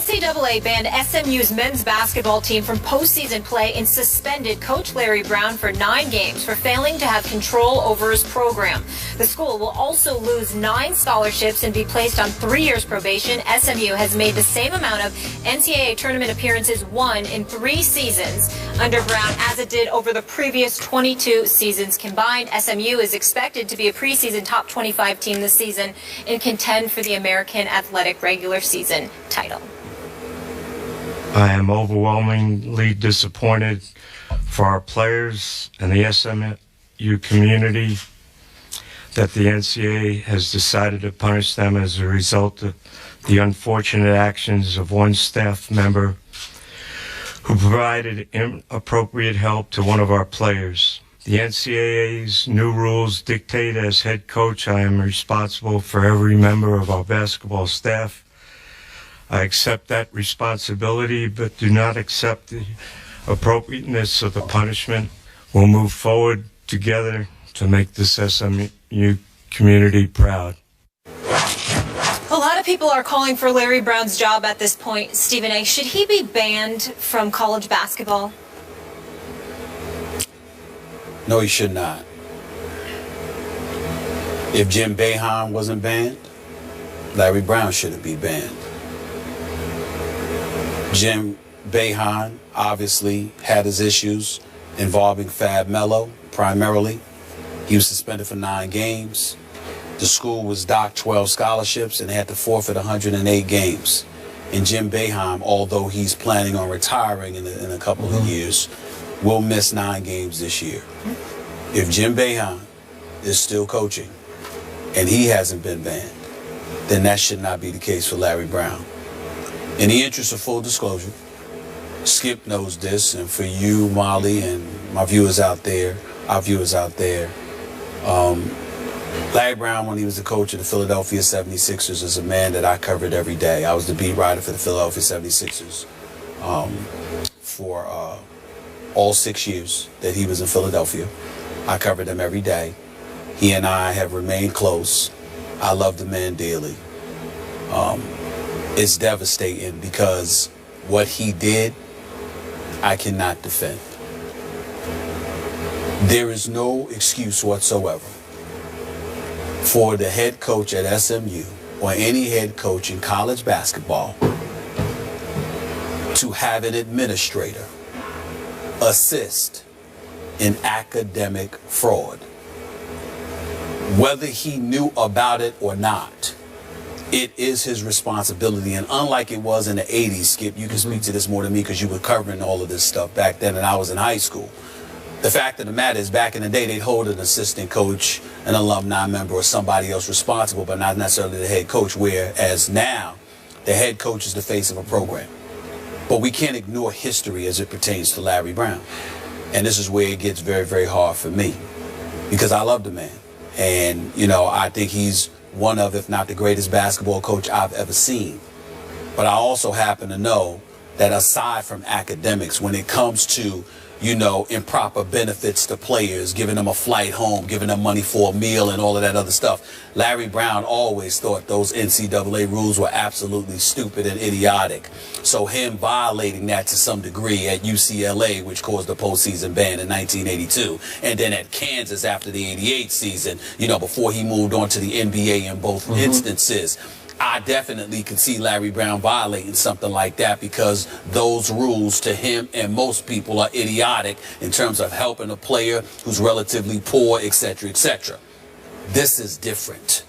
NCAA banned SMU's men's basketball team from postseason play and suspended Coach Larry Brown for 9 games for failing to have control over his program. The school will also lose 9 scholarships and be placed on 3 years probation. SMU has made the same amount of NCAA tournament appearances won in 3 seasons under Brown as it did over the previous 22 seasons combined. SMU is expected to be a preseason top 25 team this season and contend for the American Athletic regular season title. I am overwhelmingly disappointed for our players and the SMU community that the NCAA has decided to punish them as a result of the unfortunate actions of one staff member who provided inappropriate help to one of our players. The NCAA's new rules dictate as head coach I am responsible for every member of our basketball staff. I accept that responsibility, but do not accept the appropriateness of the punishment. We'll move forward together to make this SMU community proud. A lot of people are calling for Larry Brown's job at this point. Stephen A., should he be banned from college basketball? No, he should not. If Jim Boeheim wasn't banned, Larry Brown shouldn't be banned. Jim Boeheim obviously had his issues involving Fab Melo primarily. He was suspended for 9 games. The school was docked 12 scholarships and had to forfeit 108 games. And Jim Boeheim, although he's planning on retiring in a couple of years, will miss 9 games this year. If Jim Boeheim is still coaching and he hasn't been banned, then that should not be the case for Larry Brown. In the interest of full disclosure, Skip knows this, and for you, Molly, and my viewers out there, our viewers out there, Larry Brown, when he was the coach of the Philadelphia 76ers, is a man that I covered every day. I was the beat writer for the Philadelphia 76ers for all 6 years that he was in Philadelphia. I covered him every day. He and I have remained close. I love the man dearly. It's devastating because what he did, I cannot defend. There is no excuse whatsoever for the head coach at SMU or any head coach in college basketball to have an administrator assist in academic fraud. Whether he knew about it or not, it is his responsibility. And unlike it was in the 80s, Skip, you can speak to this more than me because you were covering all of this stuff back then and I was in high school. The fact of the matter is, back in the day, they'd hold an assistant coach, an alumni member, or somebody else responsible, but not necessarily the head coach, whereas now the head coach is the face of a program. But we can't ignore history as it pertains to Larry Brown. And this is where it gets very, very hard for me because I love the man. And, you know, I think he's one of, if not the greatest basketball coach I've ever seen. But I also happen to know that aside from academics, when it comes to, you know, improper benefits to players, giving them a flight home, giving them money for a meal and all of that other stuff, Larry Brown always thought those NCAA rules were absolutely stupid and idiotic. So him violating that to some degree at UCLA, which caused the postseason ban in 1982, and then at Kansas after the '88 season, you know, before he moved on to the NBA in both instances, I definitely could see Larry Brown violating something like that because those rules to him and most people are idiotic in terms of helping a player who's relatively poor, etc., etc. This is different.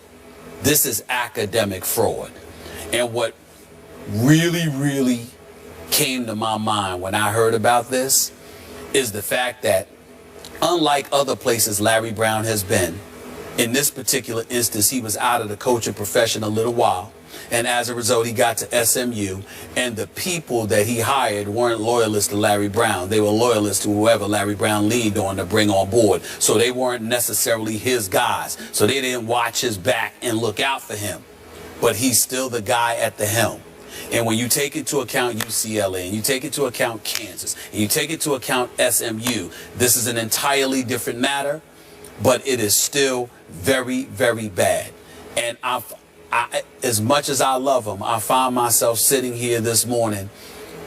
This is academic fraud. And what really, really came to my mind when I heard about this is the fact that unlike other places Larry Brown has been, in this particular instance, he was out of the coaching profession a little while. And as a result, he got to SMU. And the people that he hired weren't loyalists to Larry Brown. They were loyalists to whoever Larry Brown leaned on to bring on board. So they weren't necessarily his guys. So they didn't watch his back and look out for him. But he's still the guy at the helm. And when you take into account UCLA, and you take into account Kansas, and you take into account SMU, this is an entirely different matter. But it is still very, very bad. And as much as I love him, I find myself sitting here this morning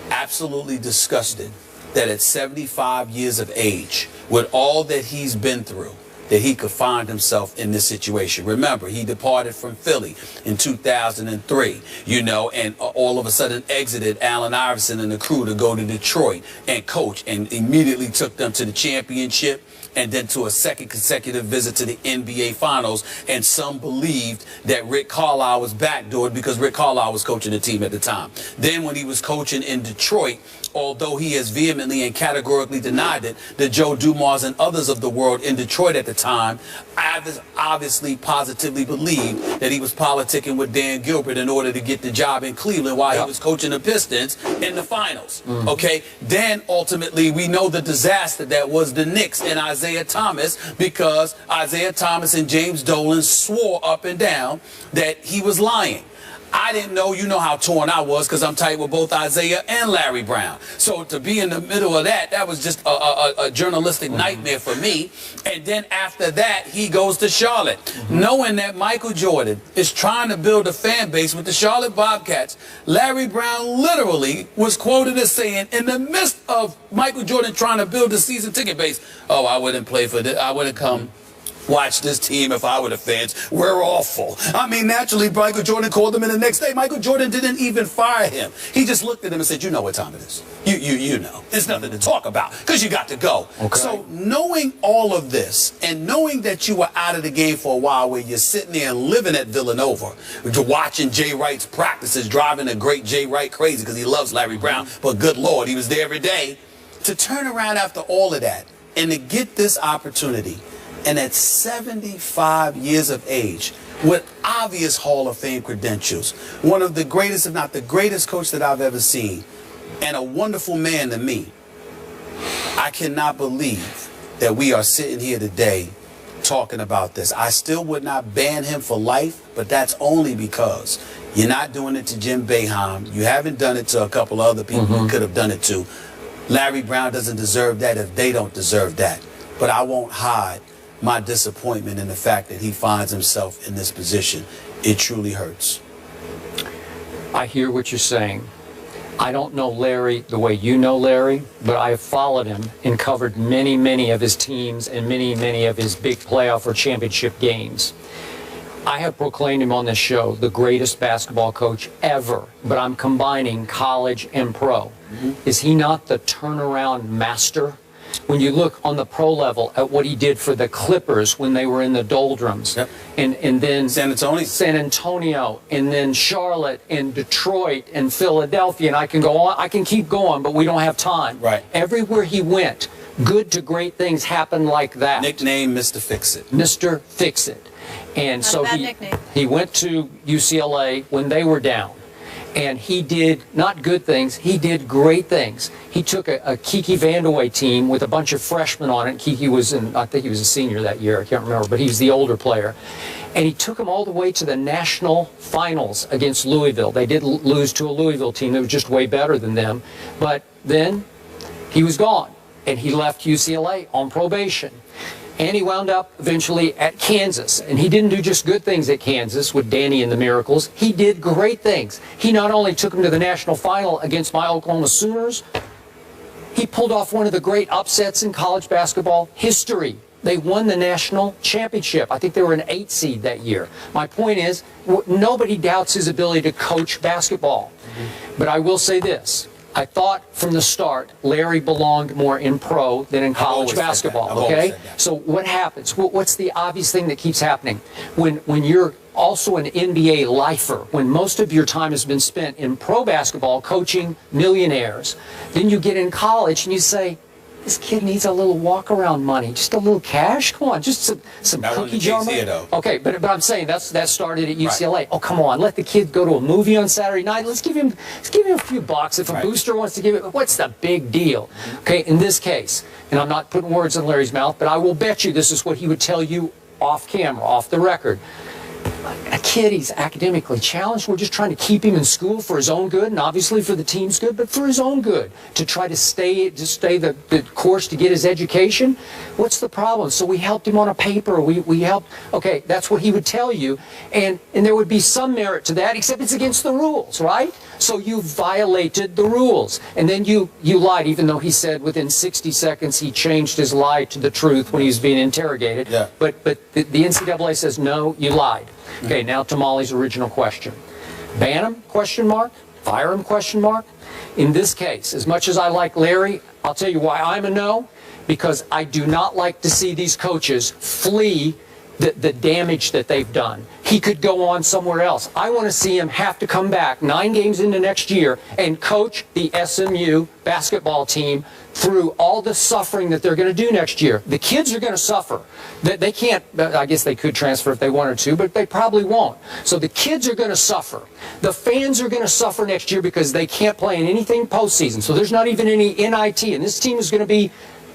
absolutely disgusted that at 75 years of age, with all that he's been through, that he could find himself in this situation. Remember, he departed from Philly in 2003, you know, and all of a sudden exited Allen Iverson and the crew to go to Detroit and coach, and immediately took them to the championship and then to a second consecutive visit to the NBA Finals. And some believed that Rick Carlisle was backdoored because Rick Carlisle was coaching the team at the time. Then when he was coaching in Detroit, although he has vehemently and categorically denied it, the Joe Dumars and others of the world in Detroit at the time obviously positively believed that he was politicking with Dan Gilbert in order to get the job in Cleveland while he was coaching the Pistons in the finals. Okay, then ultimately we know the disaster that was the Knicks and Isaiah Thomas, because Isaiah Thomas and James Dolan swore up and down that he was lying. I didn't know, you know how torn I was because I'm tight with both Isaiah and Larry Brown. So to be in the middle of that, that was just a journalistic nightmare for me. And then after that, he goes to Charlotte, knowing that Michael Jordan is trying to build a fan base with the Charlotte Bobcats. Larry Brown literally was quoted as saying, in the midst of Michael Jordan trying to build a season ticket base, oh, I wouldn't play for this, I wouldn't come watch this team if I were the fans. We're awful. I mean, naturally, Michael Jordan called him in the next day. Michael Jordan didn't even fire him. He just looked at him and said, you know what time it is. You know. There's nothing to talk about because you got to go. Okay. So knowing all of this and knowing that you were out of the game for a while, where you're sitting there and living at Villanova, watching Jay Wright's practices, driving a great Jay Wright crazy because he loves Larry Brown, but good Lord, he was there every day, to turn around after all of that and to get this opportunity. And at 75 years of age, with obvious Hall of Fame credentials, one of the greatest, if not the greatest coach that I've ever seen, and a wonderful man to me, I cannot believe that we are sitting here today talking about this. I still would not ban him for life, but that's only because you're not doing it to Jim Boeheim. You haven't done it to a couple of other people who could have done it to. Larry Brown doesn't deserve that if they don't deserve that. But I won't hide my disappointment in the fact that he finds himself in this position. It truly hurts. I hear what you're saying. I don't know Larry the way you know Larry, but I have followed him and covered many, many of his teams and many, many of his big playoff or championship games. I have proclaimed him on this show the greatest basketball coach ever, but I'm combining college and pro. Is he not the turnaround master? When you look on the pro level at what he did for the Clippers when they were in the doldrums, and then San Antonio, and then Charlotte and Detroit and Philadelphia, and I can go on, I can keep going, but we don't have time. Right. Everywhere he went, good to great things happened like that. Nickname Mr. Fix-It. Mr. Fix-It. And so he went to UCLA when they were down. And he did not good things, he did great things. He took a Kiki Vandeweghe team with a bunch of freshmen on it. Kiki was I think he was a senior that year, I can't remember, but he was the older player. And he took them all the way to the national finals against Louisville. They did lose to a Louisville team that was just way better than them. But then he was gone, and he left UCLA on probation. And he wound up eventually at Kansas. And he didn't do just good things at Kansas with Danny and the Miracles. He did great things. He not only took them to the national final against my Oklahoma Sooners, he pulled off one of the great upsets in college basketball history. They won the national championship. I think they were an 8 seed that year. My point is, nobody doubts his ability to coach basketball. But I will say this. I thought from the start Larry belonged more in pro than in college basketball, okay? So what happens? What's the obvious thing that keeps happening? When you're also an NBA lifer, when most of your time has been spent in pro basketball coaching millionaires, then you get in college and you say, this kid needs a little walk-around money, just a little cash. Come on, just some cookie jar money. Okay, but I'm saying that started at UCLA. Right. Oh, come on, let the kid go to a movie on Saturday night. Let's give him a few bucks. If a booster wants to give it, what's the big deal? Okay, in this case, and I'm not putting words in Larry's mouth, but I will bet you this is what he would tell you off camera, off the record. a kid, he's academically challenged. We're just trying to keep him in school for his own good, and obviously for the team's good, but for his own good, to try to stay the course to get his education. What's the problem? So we helped him on a paper. We helped. Okay, that's what he would tell you, and there would be some merit to that, except it's against the rules, right? So you violated the rules, and then you lied, even though he said within 60 seconds he changed his lie to the truth when he was being interrogated. Yeah. But the NCAA says, no, you lied. Okay, now to Molly's original question. Ban him, question mark? Fire him, question mark? In this case, as much as I like Larry, I'll tell you why I'm a no, because I do not like to see these coaches flee the damage that they've done. He could go on somewhere else. I want to see him have to come back 9 games into next year and coach the SMU basketball team through all the suffering that they're going to do next year. The kids are going to suffer. They can't, I guess they could transfer if they wanted to, but they probably won't. So the kids are going to suffer. The fans are going to suffer next year because they can't play in anything postseason. So there's not even any NIT, and this team is going to be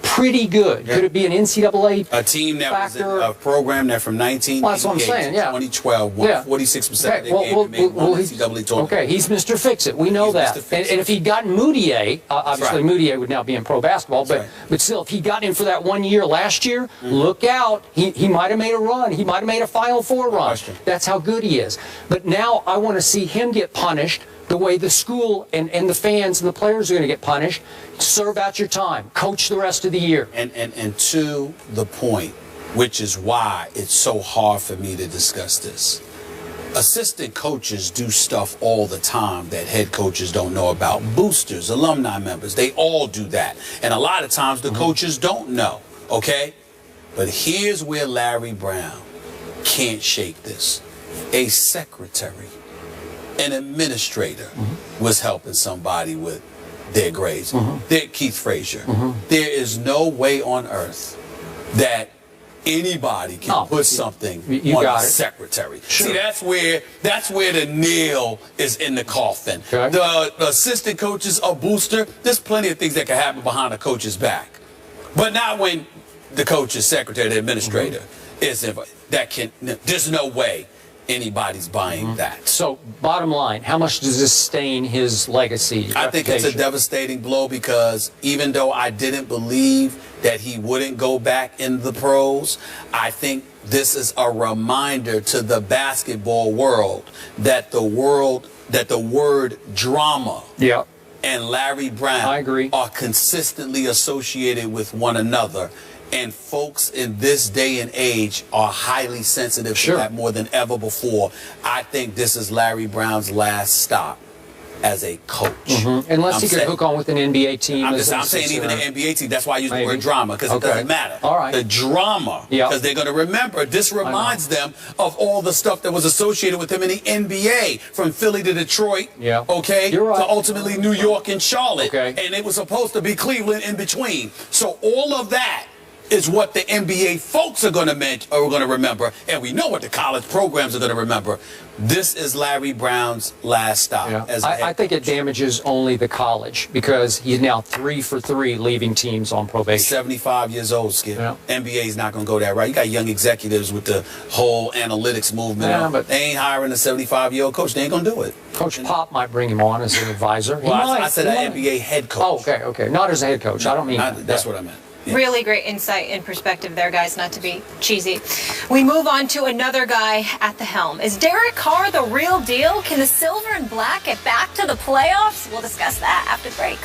pretty good. Yeah. Could it be an NCAA a team that factor? Was a program that from 1988 that's what I'm saying, yeah. 2012 won 46% of their game to make one NCAA tournament. Okay, he's Mr. Fix-It. We know that. And if he'd gotten Moutier, obviously Moutier would now be in pro basketball, but still, if he'd gotten him for that 1 year last year, look out. He might have made a run. He might have made a Final Four run. That's how good he is. But now I want to see him get punished the way the school and the fans and the players are going to get punished. Serve out your time. Coach the rest of the year. And to the point, which is why it's so hard for me to discuss this. Assistant coaches do stuff all the time that head coaches don't know about. Boosters, alumni members, they all do that. And a lot of times the coaches don't know, okay? But here's where Larry Brown can't shake this. A secretary, an administrator was helping somebody with their grades. Keith Frazier. There is no way on earth that anybody can put something on a secretary. Sure. See, that's where the nail is in the coffin. Okay. The assistant coaches, a booster, there's plenty of things that can happen behind a coach's back. But not when the coach's secretary, the administrator, is there's no way anybody's buying that. So, bottom line, how much does this stain his legacy? I think it's a devastating blow because even though I didn't believe that he wouldn't go back in the pros, I think this is a reminder to the basketball world that the word drama and Larry Brown are consistently associated with one another. And folks in this day and age are highly sensitive to that more than ever before. I think this is Larry Brown's last stop as a coach. Unless he could hook on with an NBA team. I'm saying even an NBA team. That's why I use the word drama, because it doesn't matter. All right. The drama, because they're going to remember. This reminds them of all the stuff that was associated with him in the NBA, from Philly to Detroit, to ultimately New York and Charlotte. And it was supposed to be Cleveland in between. So all of that is what the NBA folks are going to remember, and we know what the college programs are going to remember. This is Larry Brown's last stop. I think it damages only the college because he's now 3 for 3 leaving teams on probation. 75 years old, Skip. NBA is not going to go that right. You got young executives with the whole analytics movement. But they ain't hiring a 75-year-old coach. They ain't going to do it. Coach Pop might bring him on as an advisor. I said an NBA head coach. Oh, okay. Not as a head coach. I don't mean that's what I meant. Really great insight and perspective there, guys, not to be cheesy. We move on to another guy at the helm. Is Derek Carr the real deal? Can the silver and black get back to the playoffs? We'll discuss that after break.